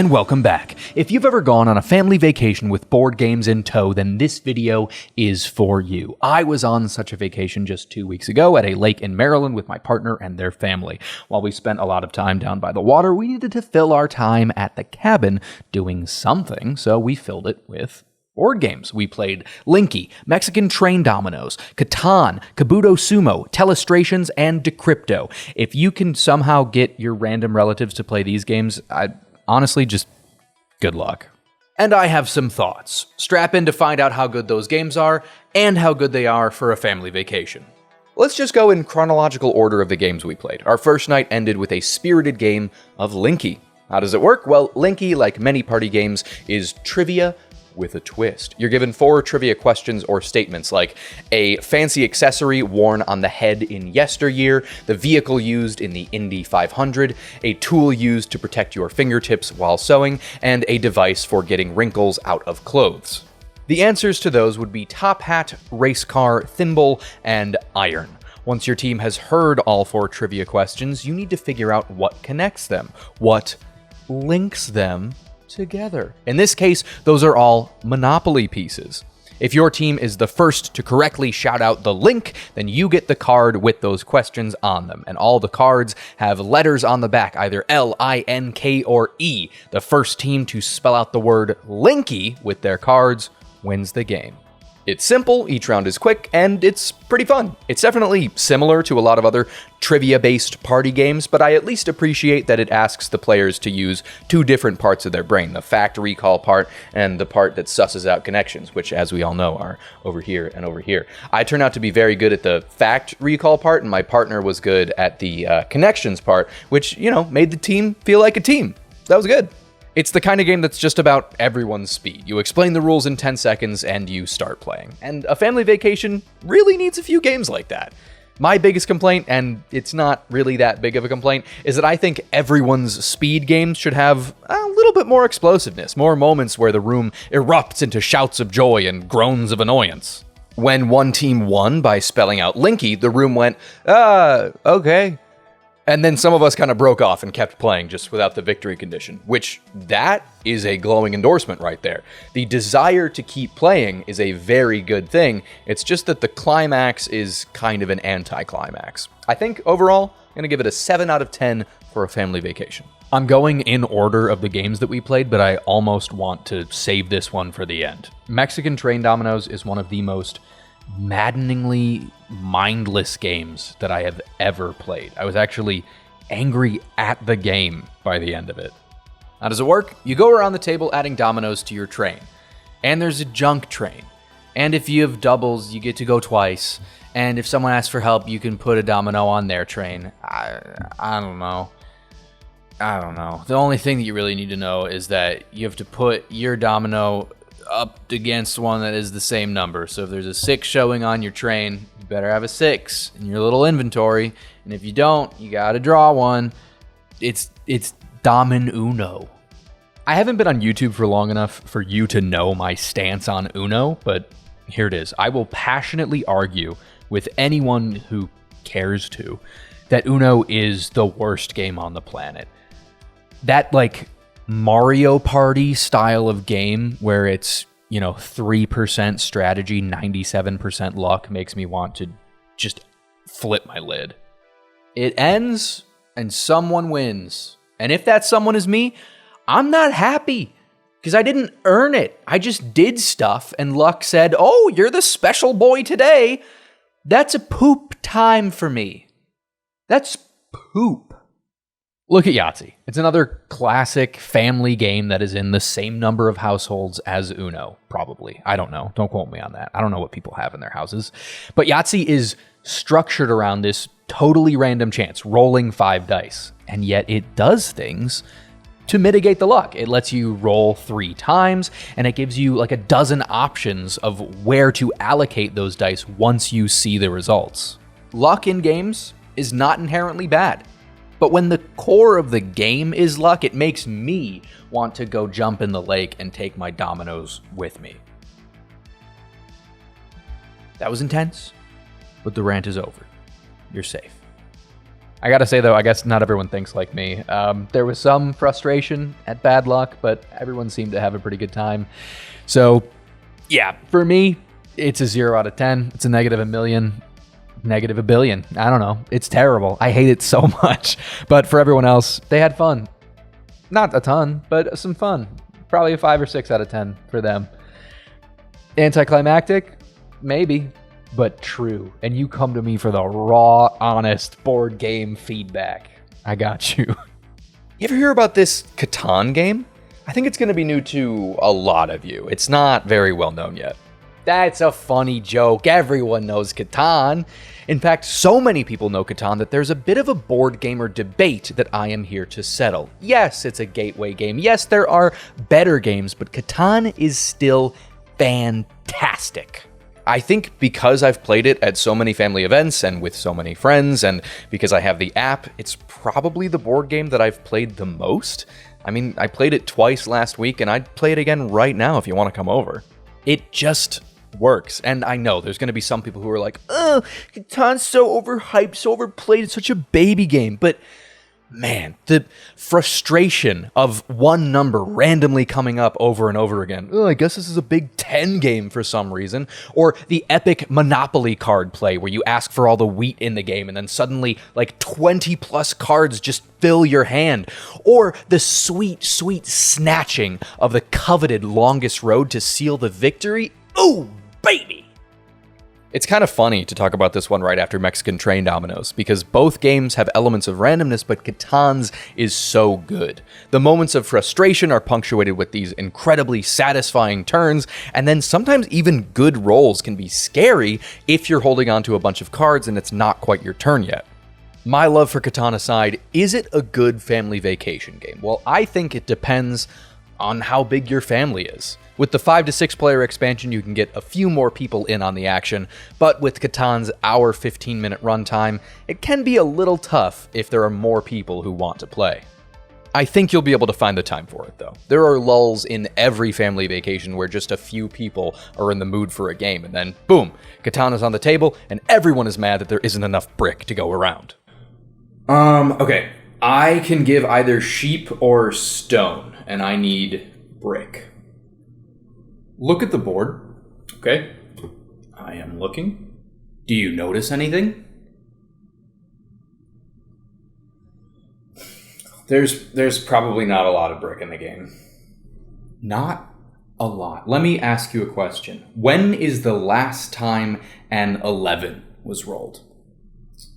And welcome back. If you've ever gone on a family vacation with board games in tow, then this video is for you. I was on such a vacation just 2 weeks ago at a lake in Maryland with my partner and their family. While we spent a lot of time down by the water, we needed to fill our time at the cabin doing something, so we filled it with board games. We played LINKEE, Mexican Train Dominoes, Catan, Kabuto Sumo, Telestrations, and Decrypto. If you can somehow get your random relatives to play these games, honestly, just good luck. And I have some thoughts. Strap in to find out how good those games are, and how good they are for a family vacation. Let's just go in chronological order of the games we played. Our first night ended with a spirited game of LINKEE. How does it work? Well, LINKEE, like many party games, is trivia with a twist. You're given 4 trivia questions or statements like a fancy accessory worn on the head in yesteryear, the vehicle used in the Indy 500, a tool used to protect your fingertips while sewing, and a device for getting wrinkles out of clothes. The answers to those would be top hat, race car, thimble, and iron. Once your team has heard all 4 trivia questions, you need to figure out what connects them, what links them together. In this case, those are all Monopoly pieces. If your team is the first to correctly shout out the link, then you get the card with those questions on them. And all the cards have letters on the back, either L, I, N, K, or E. The first team to spell out the word LINKEE with their cards wins the game. It's simple, each round is quick, and it's pretty fun. It's definitely similar to a lot of other trivia-based party games, but I at least appreciate that it asks the players to use 2 different parts of their brain, the fact recall part and the part that susses out connections, which, as we all know, are over here and over here. I turned out to be very good at the fact recall part, and my partner was good at the connections part, which, made the team feel like a team. That was good. It's the kind of game that's just about everyone's speed. You explain the rules in 10 seconds and you start playing. And a family vacation really needs a few games like that. My biggest complaint, and it's not really that big of a complaint, is that I think everyone's speed games should have a little bit more explosiveness, more moments where the room erupts into shouts of joy and groans of annoyance. When one team won by spelling out LINKEE, the room went, okay. And then some of us kind of broke off and kept playing just without the victory condition, which that is a glowing endorsement right there. The desire to keep playing is a very good thing. It's just that the climax is kind of an anticlimax. I think overall, I'm going to give it a 7 out of 10 for a family vacation. I'm going in order of the games that we played, but I almost want to save this one for the end. Mexican Train Dominoes is one of the most maddeningly mindless games that I have ever played. I was actually angry at the game by the end of it. How does it work? You go around the table adding dominoes to your train. And there's a junk train. And if you have doubles, you get to go twice. And if someone asks for help, you can put a domino on their train. I don't know. The only thing that you really need to know is that you have to put your domino up against one that is the same number. So if there's a 6 showing on your train, you better have a 6 in your little inventory. And if you don't, you gotta draw one. It's Domino. I haven't been on YouTube for long enough for you to know my stance on Uno, but here it is. I will passionately argue with anyone who cares to that Uno is the worst game on the planet. That, Mario Party style of game where it's, 3% strategy, 97% luck makes me want to just flip my lid. It ends and someone wins. And if that someone is me, I'm not happy because I didn't earn it. I just did stuff and luck said, "Oh, you're the special boy today." That's a poop time for me. That's poop. Look at Yahtzee. It's another classic family game that is in the same number of households as Uno, probably. I don't know. Don't quote me on that. I don't know what people have in their houses. But Yahtzee is structured around this totally random chance, rolling 5 dice. And yet it does things to mitigate the luck. It lets you roll 3 times, and it gives you a dozen options of where to allocate those dice once you see the results. Luck in games is not inherently bad. But when the core of the game is luck, it makes me want to go jump in the lake and take my dominoes with me. That was intense, but the rant is over. You're safe. I gotta say, though, I guess not everyone thinks like me. There was some frustration at bad luck, but everyone seemed to have a pretty good time. So, yeah, for me, it's a 0 out of 10. It's a negative a million, negative a billion. I don't know. It's terrible. I hate it so much. But for everyone else, they had fun. Not a ton, but some fun. Probably a 5 or 6 out of 10 for them. Anticlimactic? Maybe. But true. And you come to me for the raw, honest board game feedback. I got you. You ever hear about this Catan game? I think it's going to be new to a lot of you. It's not very well known yet. That's a funny joke. Everyone knows Catan. In fact, so many people know Catan that there's a bit of a board gamer debate that I am here to settle. Yes, it's a gateway game. Yes, there are better games, but Catan is still fantastic. I think because I've played it at so many family events and with so many friends, and because I have the app, it's probably the board game that I've played the most. I mean, I played it twice last week, and I'd play it again right now if you want to come over. It just works, and I know there's going to be some people who are like, oh, Catan's so overhyped, so overplayed, it's such a baby game, but man, the frustration of one number randomly coming up over and over again. Oh, I guess this is a Big 10 game for some reason. Or the epic Monopoly card play where you ask for all the wheat in the game and then suddenly like 20 plus cards just fill your hand. Or the sweet, sweet snatching of the coveted longest road to seal the victory. Ooh, baby! It's kind of funny to talk about this one right after Mexican Train Dominoes, because both games have elements of randomness, but Catan's is so good. The moments of frustration are punctuated with these incredibly satisfying turns, and then sometimes even good rolls can be scary if you're holding onto a bunch of cards and it's not quite your turn yet. My love for Catan aside, is it a good family vacation game? Well, I think it depends on how big your family is. With the 5 to 6 player expansion, you can get a few more people in on the action, but with Catan's hour 15-minute runtime, it can be a little tough if there are more people who want to play. I think you'll be able to find the time for it, though. There are lulls in every family vacation where just a few people are in the mood for a game, and then, boom, Catan is on the table, and everyone is mad that there isn't enough brick to go around. Okay. I can give either sheep or stone, and I need brick. Look at the board. Okay. I am looking. Do you notice anything? There's probably not a lot of brick in the game. Not a lot. Let me ask you a question. When is the last time an 11 was rolled?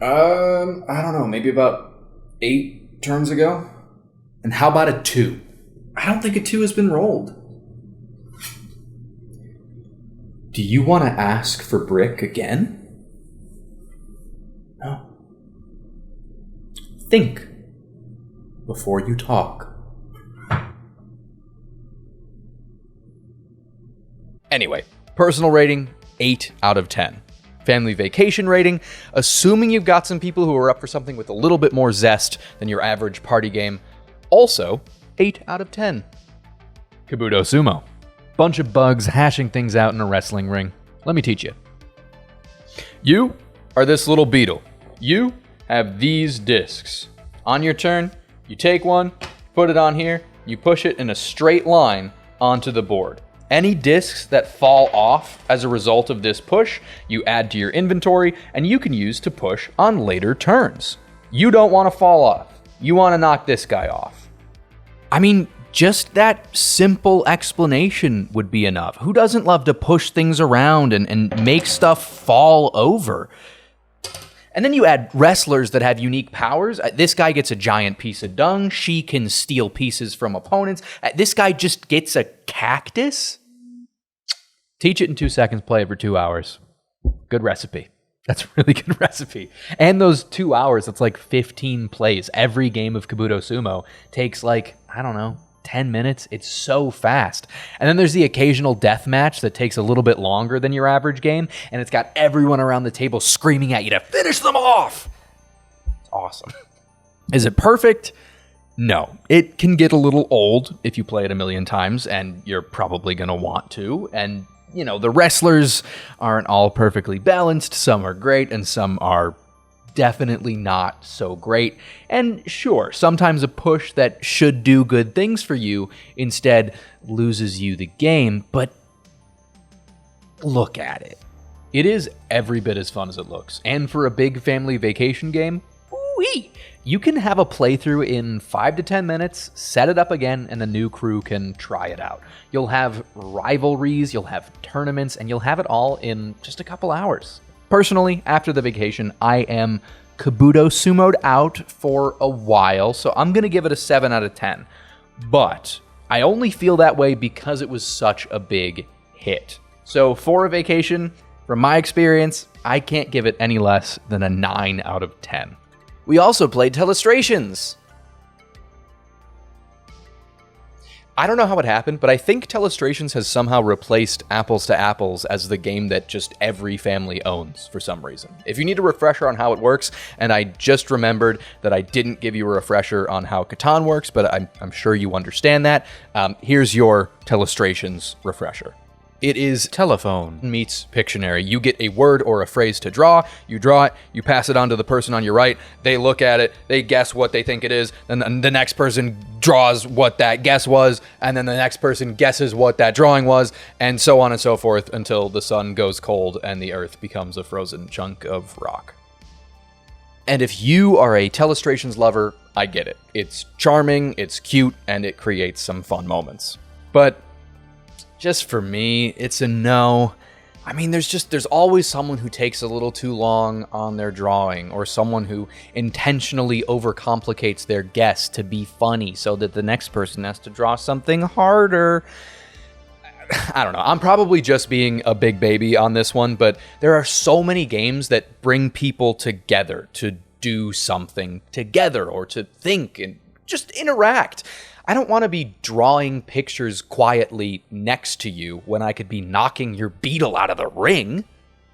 I don't know, maybe about 8 turns ago? And how about a 2? I don't think a 2 has been rolled. Do you want to ask for brick again? No. Think before you talk. Anyway, personal rating, 8 out of 10. Family vacation rating, assuming you've got some people who are up for something with a little bit more zest than your average party game, also 8 out of 10. Kabuto Sumo. Bunch of bugs hashing things out in a wrestling ring. Let me teach you. You are this little beetle. You have these discs. On your turn, you take one, put it on here, you push it in a straight line onto the board. Any discs that fall off as a result of this push, you add to your inventory, and you can use to push on later turns. You don't want to fall off. You want to knock this guy off. I mean, just that simple explanation would be enough. Who doesn't love to push things around and make stuff fall over? And then you add wrestlers that have unique powers. This guy gets a giant piece of dung. She can steal pieces from opponents. This guy just gets a cactus. Teach it in 2 seconds, play it for 2 hours. Good recipe. That's a really good recipe. And those 2 hours, that's like 15 plays. Every game of Kabuto Sumo takes like, I don't know, 10 minutes. It's so fast. And then there's the occasional death match that takes a little bit longer than your average game, and it's got everyone around the table screaming at you to finish them off. It's awesome. Is it perfect? No. It can get a little old if you play it a million times, and you're probably going to want to. And, you know, the wrestlers aren't all perfectly balanced. Some are great, and some are definitely not so great. And sure, sometimes a push that should do good things for you instead loses you the game, but look at it. It is every bit as fun as it looks. And for a big family vacation game, woo-wee, you can have a playthrough in 5 to 10 minutes, set it up again, and the new crew can try it out. You'll have rivalries, you'll have tournaments, and you'll have it all in just a couple hours. Personally, after the vacation, I am Kabuto Sumo'd out for a while, so I'm going to give it a 7 out of 10. But I only feel that way because it was such a big hit. So for a vacation, from my experience, I can't give it any less than a 9 out of 10. We also played Telestrations. I don't know how it happened, but I think Telestrations has somehow replaced Apples to Apples as the game that just every family owns for some reason. If you need a refresher on how it works, and I just remembered that I didn't give you a refresher on how Catan works, but I'm sure you understand that, here's your Telestrations refresher. It is telephone meets Pictionary. You get a word or a phrase to draw, you draw it, you pass it on to the person on your right, they look at it, they guess what they think it is, then the next person draws what that guess was, and then the next person guesses what that drawing was, and so on and so forth until the sun goes cold and the earth becomes a frozen chunk of rock. And if you are a Telestrations lover, I get it. It's charming, it's cute, and it creates some fun moments. But just for me, it's a no. I mean, there's always someone who takes a little too long on their drawing, or someone who intentionally overcomplicates their guess to be funny so that the next person has to draw something harder. I don't know. I'm probably just being a big baby on this one, but there are so many games that bring people together to do something together or to think and just interact. I don't want to be drawing pictures quietly next to you when I could be knocking your beetle out of the ring.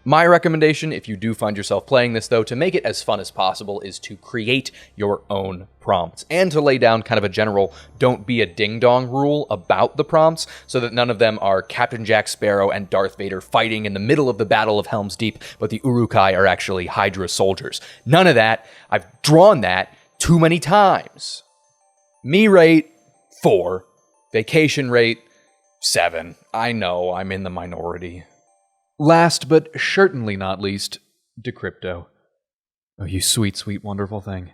My recommendation, if you do find yourself playing this though, to make it as fun as possible is to create your own prompts and to lay down kind of a general don't be a ding-dong rule about the prompts so that none of them are Captain Jack Sparrow and Darth Vader fighting in the middle of the Battle of Helm's Deep, but the Uruk-hai are actually Hydra soldiers. None of that. I've drawn that too many times. Me rate 4. Vacation rate 7. I know, I'm in the minority. Last but certainly not least, Decrypto. Oh, you sweet, sweet, wonderful thing.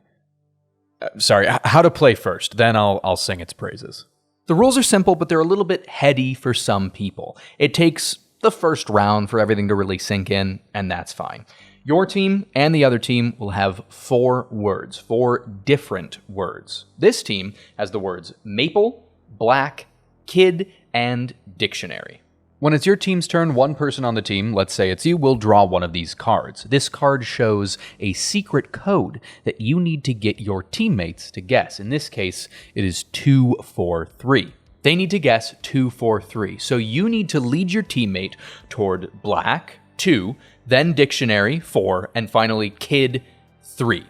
Sorry, how to play first, then I'll sing its praises. The rules are simple, but they're a little bit heady for some people. It takes the first round for everything to really sink in, and that's fine. Your team and the other team will have 4 words, 4 different words. This team has the words maple, black, kid, and dictionary. When it's your team's turn, one person on the team, let's say it's you, will draw one of these cards. This card shows a secret code that you need to get your teammates to guess. In this case, it is 243. They need to guess 243. So you need to lead your teammate toward black, 2, then dictionary, 4, and finally kid, 3.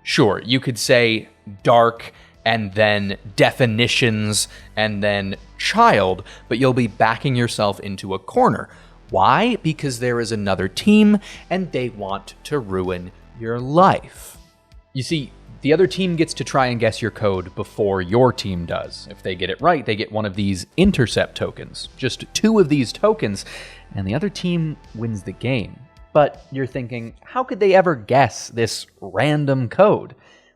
Sure, you could say dark, and then definitions, and then child, but you'll be backing yourself into a corner. Why? Because there is another team, and they want to ruin your life. You see, the other team gets to try and guess your code before your team does. If they get it right, they get one of these intercept tokens. Just 2 of these tokens, and the other team wins the game. But you're thinking, how could they ever guess this random code?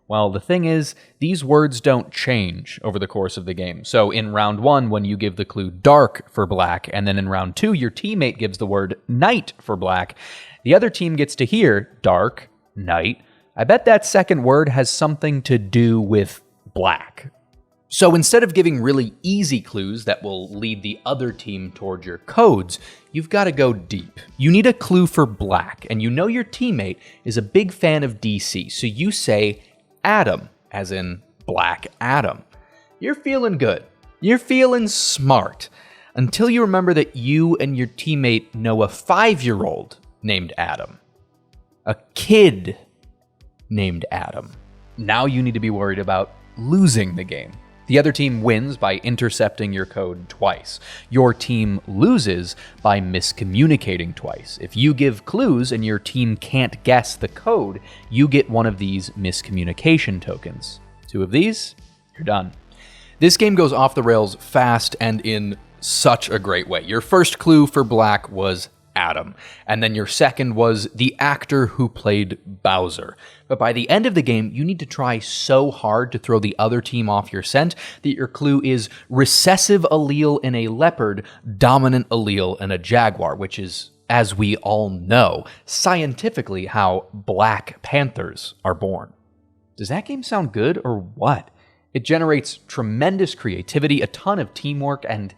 Well, the thing is, these words don't change over the course of the game. So in round 1, when you give the clue dark for black, and then in round 2, your teammate gives the word night for black, the other team gets to hear dark, night. I bet that second word has something to do with black. So instead of giving really easy clues that will lead the other team toward your codes, you've got to go deep. You need a clue for black, and you know your teammate is a big fan of DC, so you say Adam, as in Black Adam. You're feeling good. You're feeling smart, until you remember that you and your teammate know a 5-year-old named Adam. A kid named Adam. Now you need to be worried about losing the game. The other team wins by intercepting your code twice. Your team loses by miscommunicating twice. If you give clues and your team can't guess the code, you get one of these miscommunication tokens. 2 of these, you're done. This game goes off the rails fast and in such a great way. Your first clue for black was Adam, and then your second was the actor who played Bowser. But by the end of the game, you need to try so hard to throw the other team off your scent that your clue is recessive allele in a leopard, dominant allele in a jaguar, which is, as we all know, scientifically how black panthers are born. Does that game sound good or what? It generates tremendous creativity, a ton of teamwork, and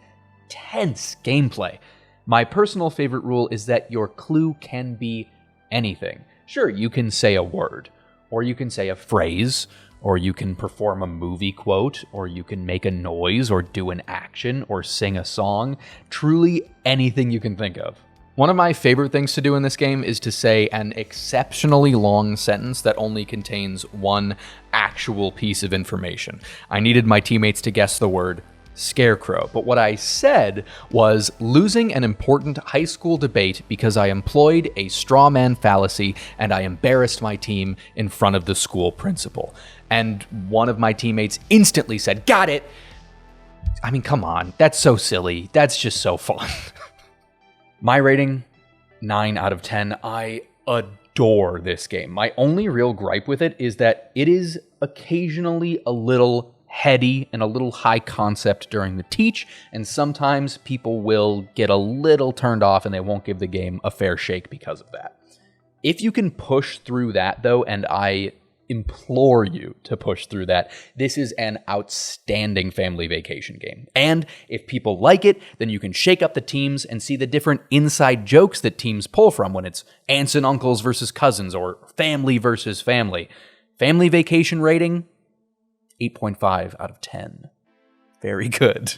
tense gameplay. My personal favorite rule is that your clue can be anything. Sure, you can say a word, or you can say a phrase, or you can perform a movie quote, or you can make a noise, or do an action, or sing a song. Truly anything you can think of. One of my favorite things to do in this game is to say an exceptionally long sentence that only contains one actual piece of information. I needed my teammates to guess the word scarecrow, but what I said was losing an important high school debate because I employed a straw man fallacy and I embarrassed my team in front of the school principal. And one of my teammates instantly said, "Got it!" I mean, come on, that's so silly. That's just so fun. My rating, 9 out of 10. I adore this game. My only real gripe with it is that it is occasionally a little heady and a little high concept during the teach, and sometimes people will get a little turned off and they won't give the game a fair shake because of that. If you can push through that, though, and I implore you to push through that, this is an outstanding family vacation game. And if people like it, then you can shake up the teams and see the different inside jokes that teams pull from when it's aunts and uncles versus cousins or family versus family. Family vacation rating, 8.5 out of 10. Very good.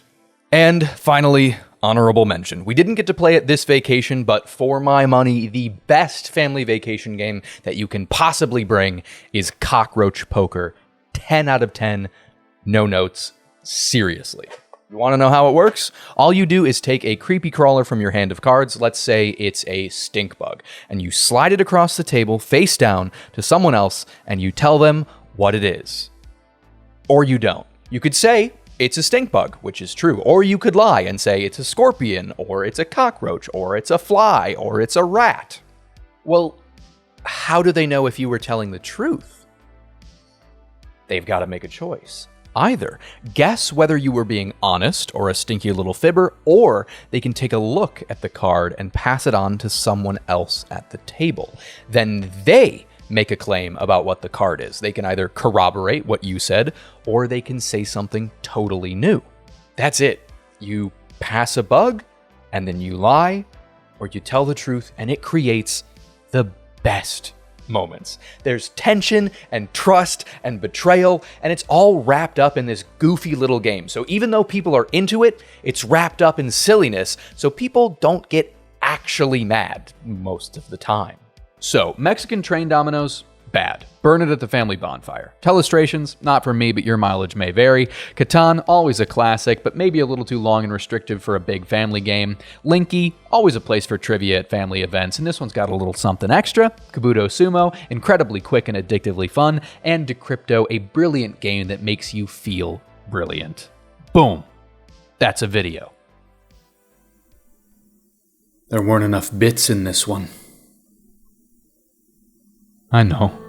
And finally, honorable mention. We didn't get to play it this vacation, but for my money, the best family vacation game that you can possibly bring is Cockroach Poker. 10 out of 10. No notes. Seriously. You want to know how it works? All you do is take a creepy crawler from your hand of cards, let's say it's a stink bug, and you slide it across the table face down to someone else, and you tell them what it is. Or you don't. You could say it's a stink bug, which is true. Or you could lie and say it's a scorpion, or it's a cockroach, or it's a fly, or it's a rat. Well, how do they know if you were telling the truth? They've got to make a choice. Either guess whether you were being honest or a stinky little fibber, or they can take a look at the card and pass it on to someone else at the table. Then they make a claim about what the card is. They can either corroborate what you said, or they can say something totally new. That's it. You pass a bug, and then you lie, or you tell the truth, and it creates the best moments. There's tension and trust and betrayal, and it's all wrapped up in this goofy little game. So even though people are into it, it's wrapped up in silliness, so people don't get actually mad most of the time. So, Mexican train dominoes, bad. Burn it at the family bonfire. Telestrations, not for me, but your mileage may vary. Catan, always a classic, but maybe a little too long and restrictive for a big family game. LINKEE, always a place for trivia at family events, and this one's got a little something extra. Kabuto Sumo, incredibly quick and addictively fun. And Decrypto, a brilliant game that makes you feel brilliant. Boom. That's a video. There weren't enough bits in this one. I know.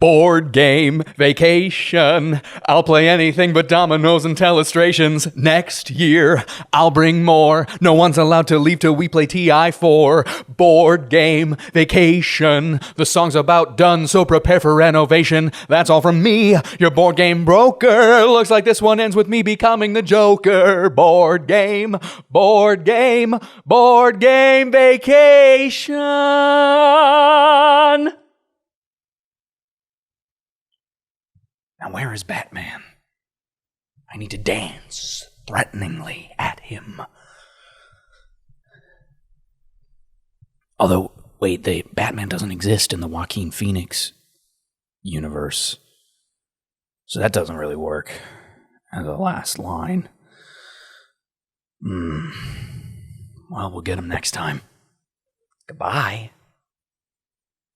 Board game vacation. I'll play anything but Dominoes and Telestrations. Next year, I'll bring more. No one's allowed to leave till we play TI4. Board game vacation. The song's about done, so prepare for renovation. That's all from me, your board game broker. Looks like this one ends with me becoming the Joker. Board game vacation. Now where is Batman? I need to dance threateningly at him. Although, wait, Batman doesn't exist in the Joaquin Phoenix universe. So that doesn't really work as a last line. Well, we'll get him next time. Goodbye.